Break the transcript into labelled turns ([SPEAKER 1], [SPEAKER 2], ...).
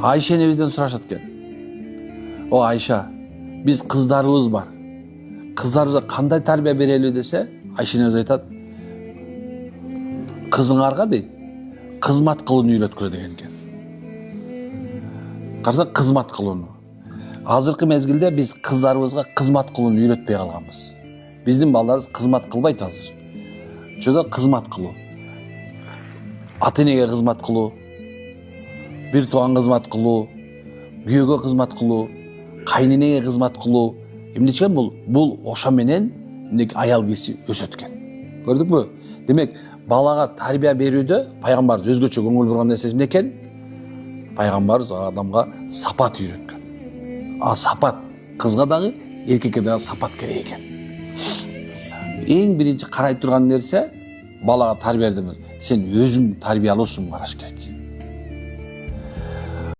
[SPEAKER 1] Айша энебизден сурашат экен. О Айша, биз кыздарыбыз бар. Кыздарыбызга кандай тарбия берели десе, Айша энебиз айтат, кызыңарга дейт, кызмат кылууну үйрөткүлө деген экен. Караса кызмат кылууну. Азыркы мезгилде биз кыздарыбызга кызмат кылууну үйрөтпөй калганбыз. Биздин балдарыбыз кызмат кылбайт азыр. Жада кызмат кылуу. Ата-энеге кызмат кылуу, бир тууган кызмат кылуу, күйөөгө кызмат кылуу, кайненеге кызмат кылуу. Эмнече бул ошо менен аял киши өсөт экен. Көрдүкпү? Демек, балага тарбия берүүдө пайгамбарыбыз өзгөчө көңүл бурган нерсеси эмне экен? Пайгамбарыбыз адамга сапат үйрөткөн. А сапат кызга дагы, эркекке дагы сапат керек экен. Эң биринчи карай турган нерсе балага тарбия бердим. Сен өзүң тарбиялуусуң караш керек.